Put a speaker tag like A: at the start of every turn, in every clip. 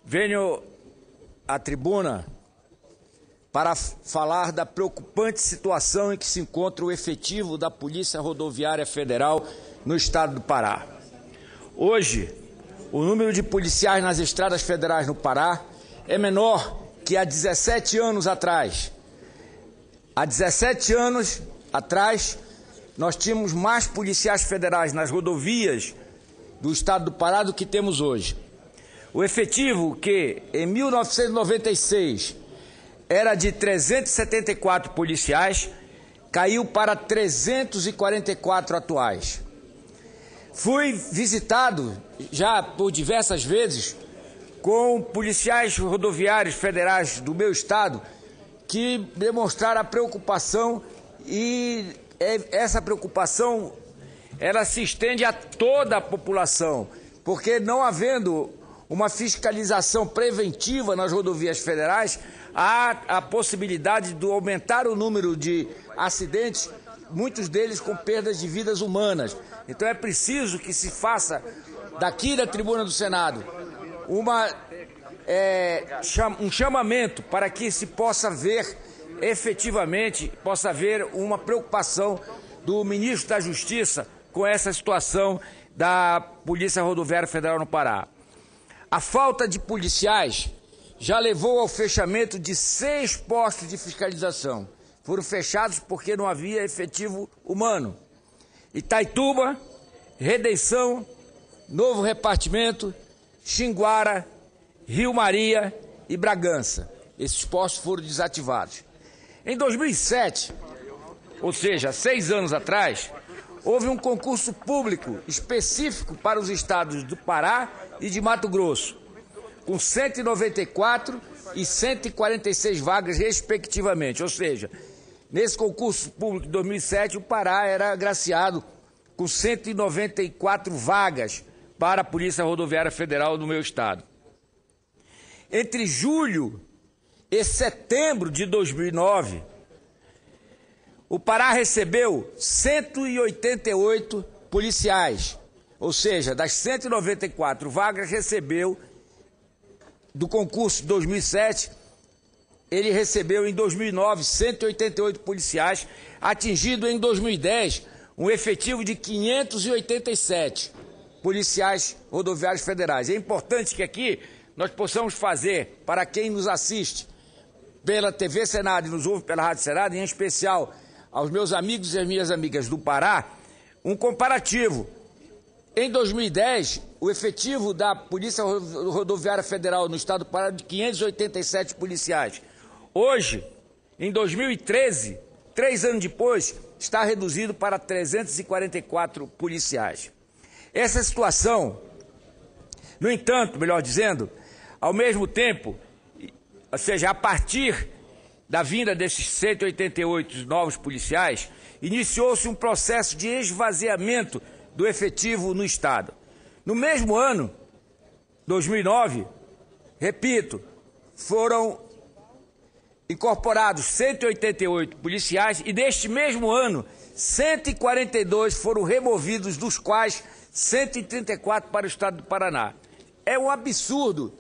A: Venho à tribuna para falar da preocupante situação em que se encontra o efetivo da Polícia Rodoviária Federal no estado do Pará. Hoje, o número de policiais nas estradas federais no Pará é menor que há 17 anos atrás. Há 17 anos atrás, nós tínhamos mais policiais federais nas rodovias do estado do Pará do que temos hoje. O efetivo que, em 1996, era de 374 policiais, caiu para 344 atuais. Fui visitado já por diversas vezes com policiais rodoviários federais do meu estado que demonstraram a preocupação, e essa preocupação ela se estende a toda a população, porque não havendo uma fiscalização preventiva nas rodovias federais, há a possibilidade de aumentar o número de acidentes, muitos deles com perdas de vidas humanas. Então é preciso que se faça, daqui da tribuna do Senado, um chamamento para que se possa ver efetivamente, possa haver uma preocupação do ministro da Justiça com essa situação da Polícia Rodoviária Federal no Pará. A falta de policiais já levou ao fechamento de 6 postos de fiscalização. Foram fechados porque não havia efetivo humano. Itaituba, Redenção, Novo Repartimento, Xinguara, Rio Maria e Bragança. Esses postos foram desativados. Em 2007, ou seja, 6 anos atrás, houve um concurso público específico para os estados do Pará e de Mato Grosso, com 194 e 146 vagas, respectivamente. Ou seja, nesse concurso público de 2007, o Pará era agraciado com 194 vagas para a Polícia Rodoviária Federal do meu estado. Entre julho e setembro de 2009, o Pará recebeu 188 policiais, ou seja, das 194 vagas recebeu do concurso de 2007, ele recebeu em 2009 188 policiais, atingindo em 2010 um efetivo de 587 policiais rodoviários federais. É importante que aqui nós possamos fazer, para quem nos assiste pela TV Senado e nos ouve pela Rádio Senado, em especial aos meus amigos e às minhas amigas do Pará, um comparativo. Em 2010, o efetivo da Polícia Rodoviária Federal no estado do Pará é de 587 policiais. Hoje, em 2013, 3 anos depois, está reduzido para 344 policiais. Essa situação, no entanto, melhor dizendo, ao mesmo tempo, ou seja, a partir da vinda desses 188 novos policiais, iniciou-se um processo de esvaziamento do efetivo no estado. No mesmo ano, 2009, repito, foram incorporados 188 policiais e neste mesmo ano, 142 foram removidos, dos quais 134 para o estado do Paraná. É um absurdo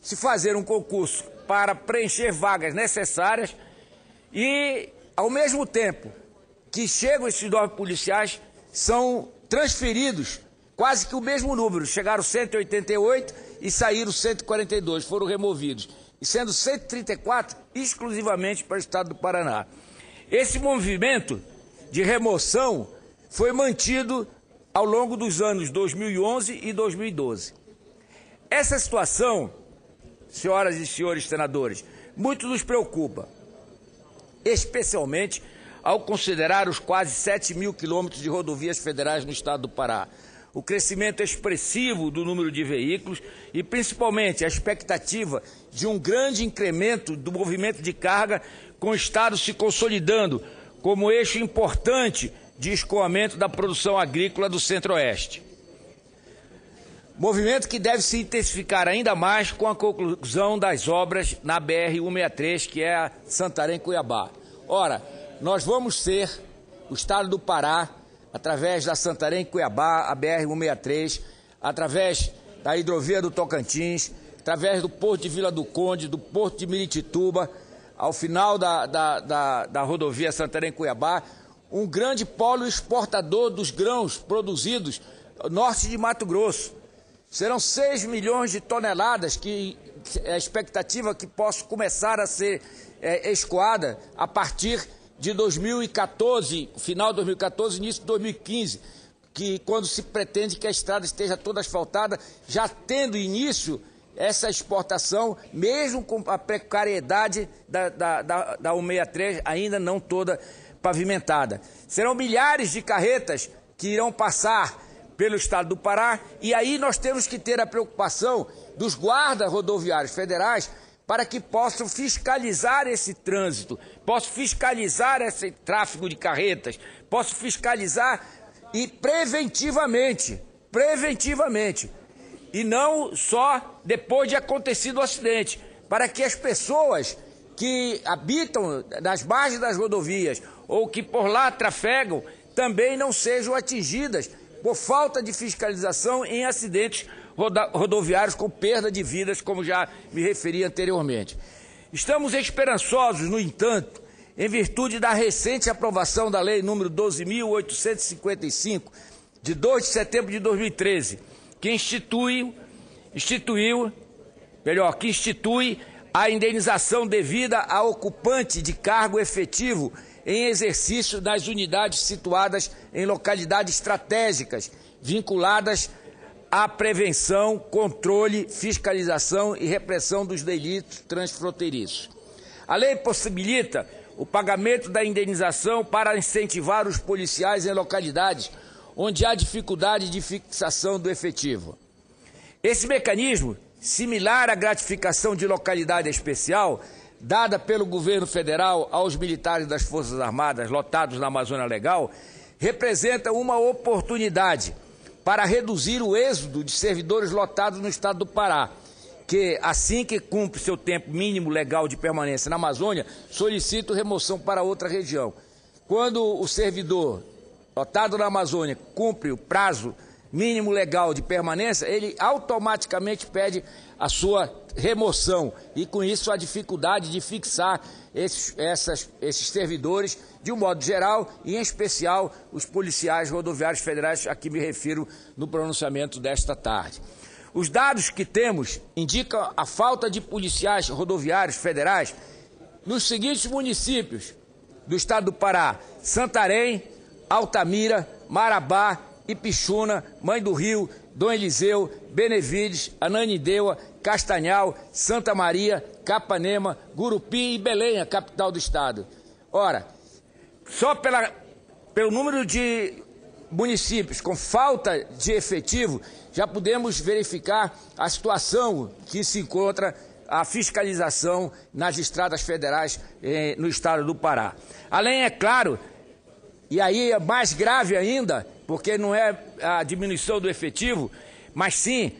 A: se fazer um concurso para preencher vagas necessárias e, ao mesmo tempo que chegam esses novos policiais, são transferidos quase que o mesmo número. Chegaram 188 e saíram 142, foram removidos, e sendo 134 exclusivamente para o estado do Paraná. Esse movimento de remoção foi mantido ao longo dos anos 2011 e 2012. Essa situação, senhoras e senhores senadores, muito nos preocupa, especialmente ao considerar os quase 7 mil quilômetros de rodovias federais no estado do Pará, o crescimento expressivo do número de veículos e, principalmente, a expectativa de um grande incremento do movimento de carga, com o estado se consolidando como eixo importante de escoamento da produção agrícola do Centro-Oeste. Movimento que deve se intensificar ainda mais com a conclusão das obras na BR-163, que é a Santarém-Cuiabá. Ora, nós vamos ser, o estado do Pará, através da Santarém-Cuiabá, a BR-163, através da hidrovia do Tocantins, através do Porto de Vila do Conde, do Porto de Miritituba, ao final da rodovia Santarém-Cuiabá, um grande polo exportador dos grãos produzidos no norte de Mato Grosso. Serão 6 milhões de toneladas que é a expectativa que possa começar a ser escoada a partir de 2014, final de 2014, início de 2015, que quando se pretende que a estrada esteja toda asfaltada, já tendo início essa exportação, mesmo com a precariedade da 163 ainda não toda pavimentada. Serão milhares de carretas que irão passar pelo estado do Pará, e aí nós temos que ter a preocupação dos guardas rodoviários federais para que possam fiscalizar esse trânsito, possam fiscalizar esse tráfego de carretas, possam fiscalizar e preventivamente, e não só depois de acontecido o acidente, para que as pessoas que habitam nas margens das rodovias ou que por lá trafegam também não sejam atingidas por falta de fiscalização em acidentes rodoviários com perda de vidas, como já me referi anteriormente. Estamos esperançosos, no entanto, em virtude da recente aprovação da Lei número 12.855, de 2 de setembro de 2013, que institui a indenização devida a ocupante de cargo efetivo em exercício das unidades situadas em localidades estratégicas, vinculadas à prevenção, controle, fiscalização e repressão dos delitos transfronteiriços. A lei possibilita o pagamento da indenização para incentivar os policiais em localidades onde há dificuldade de fixação do efetivo. Esse mecanismo, similar à gratificação de localidade especial, dada pelo governo federal aos militares das Forças Armadas lotados na Amazônia Legal, representa uma oportunidade para reduzir o êxodo de servidores lotados no estado do Pará, que, assim que cumpre seu tempo mínimo legal de permanência na Amazônia, solicita remoção para outra região. Quando o servidor lotado na Amazônia cumpre o prazo mínimo legal de permanência, ele automaticamente pede a sua remoção e, com isso, a dificuldade de fixar esses servidores, de um modo geral, e em especial os policiais rodoviários federais, a que me refiro no pronunciamento desta tarde. Os dados que temos indicam a falta de policiais rodoviários federais nos seguintes municípios do estado do Pará: Santarém, Altamira, Marabá, Ipixuna, Mãe do Rio, Dom Eliseu, Benevides, Ananindeua, Castanhal, Santa Maria, Capanema, Gurupi e Belém, a capital do estado. Ora, só pelo número de municípios com falta de efetivo, já podemos verificar a situação que se encontra a fiscalização nas estradas federais no estado do Pará. Além, é claro, e aí é mais grave ainda, porque não é a diminuição do efetivo, mas sim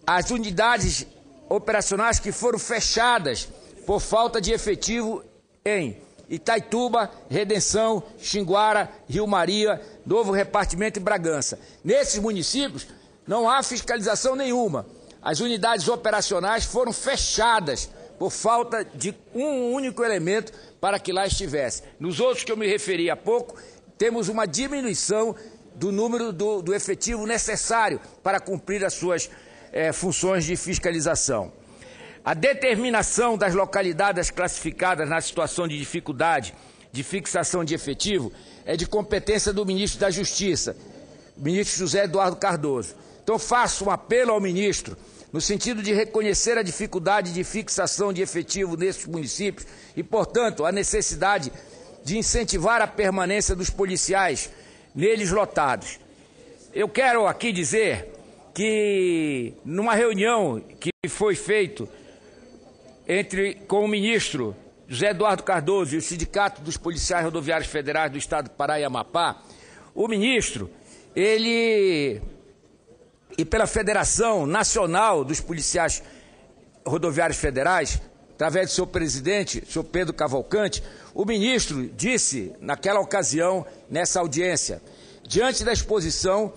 A: as unidades operacionais que foram fechadas por falta de efetivo em Itaituba, Redenção, Xinguara, Rio Maria, Novo Repartimento e Bragança. Nesses municípios não há fiscalização nenhuma. As unidades operacionais foram fechadas por falta de um único elemento para que lá estivesse. Nos outros que eu me referi há pouco, temos uma diminuição do número do efetivo necessário para cumprir as suas funções de fiscalização. A determinação das localidades classificadas na situação de dificuldade de fixação de efetivo é de competência do ministro da Justiça, ministro José Eduardo Cardoso. Então faço um apelo ao ministro no sentido de reconhecer a dificuldade de fixação de efetivo nesses municípios e, portanto, a necessidade de incentivar a permanência dos policiais neles lotados. Eu quero aqui dizer que, numa reunião que foi feita com o ministro José Eduardo Cardoso e o Sindicato dos Policiais Rodoviários Federais do Estado do Pará e Amapá, o ministro, e pela Federação Nacional dos Policiais Rodoviários Federais, através do seu presidente, senhor Pedro Cavalcante, o ministro disse, naquela ocasião, nessa audiência, diante da exposição,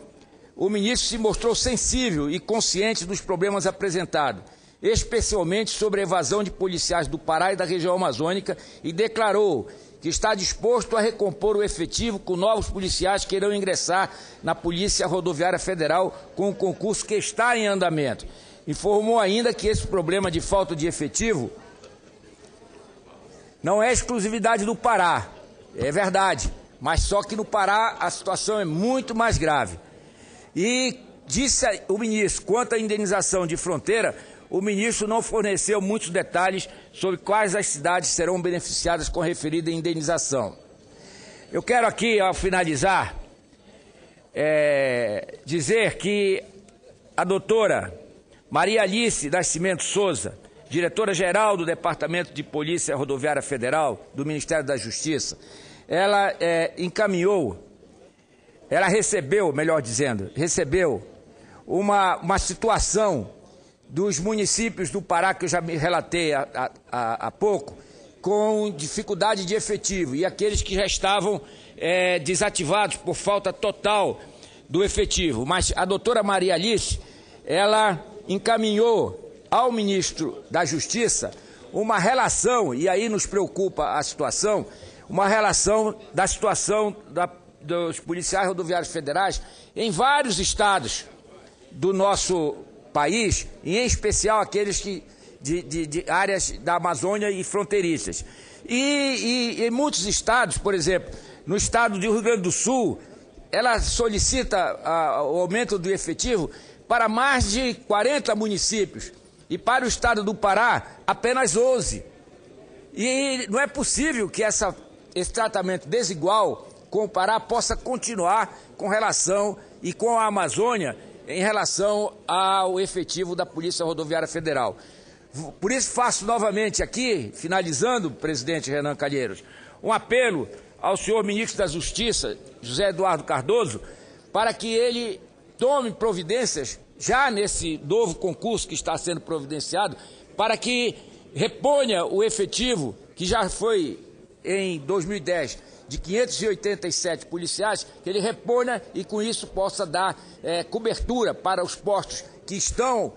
A: o ministro se mostrou sensível e consciente dos problemas apresentados. especialmente sobre a evasão de policiais do Pará e da região amazônica, e declarou que está disposto a recompor o efetivo com novos policiais que irão ingressar na Polícia Rodoviária Federal com o concurso que está em andamento. Informou ainda que esse problema de falta de efetivo não é exclusividade do Pará, é verdade, mas só que no Pará a situação é muito mais grave. E disse o ministro, quanto à indenização de fronteira, o ministro não forneceu muitos detalhes sobre quais as cidades serão beneficiadas com a referida indenização. Eu quero aqui, ao finalizar, dizer que a doutora Maria Alice Nascimento Souza, diretora-geral do Departamento de Polícia Rodoviária Federal do Ministério da Justiça, ela recebeu uma situação dos municípios do Pará, que eu já me relatei há pouco, com dificuldade de efetivo, e aqueles que já estavam desativados por falta total do efetivo. Mas a doutora Maria Alice, ela encaminhou ao ministro da Justiça uma relação, e aí nos preocupa a situação, uma relação da situação dos policiais rodoviários federais em vários estados do nosso país, e em especial aqueles de áreas da Amazônia e fronteiriças. E em muitos estados, por exemplo, no estado do Rio Grande do Sul, ela solicita o aumento do efetivo para mais de 40 municípios, e para o estado do Pará, apenas 11. E não é possível que esse tratamento desigual com o Pará possa continuar com relação e com a Amazônia em relação ao efetivo da Polícia Rodoviária Federal. Por isso faço novamente aqui, finalizando, presidente Renan Calheiros, um apelo ao senhor ministro da Justiça, José Eduardo Cardoso, para que ele tome providências, já nesse novo concurso que está sendo providenciado, para que reponha o efetivo que já foi em 2010 de 587 policiais, que ele reponha e com isso possa dar cobertura para os postos que estão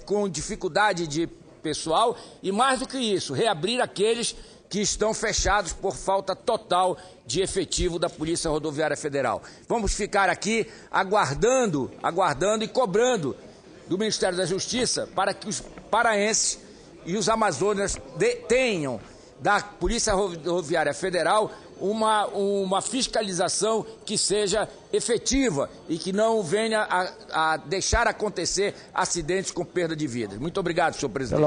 A: com dificuldade de pessoal, e mais do que isso, reabrir aqueles que estão fechados por falta total de efetivo da Polícia Rodoviária Federal. Vamos ficar aqui aguardando e cobrando do Ministério da Justiça para que os paraenses e os amazônidas tenham da Polícia Rodoviária Federal uma fiscalização que seja efetiva e que não venha a deixar acontecer acidentes com perda de vidas. Muito obrigado, senhor presidente.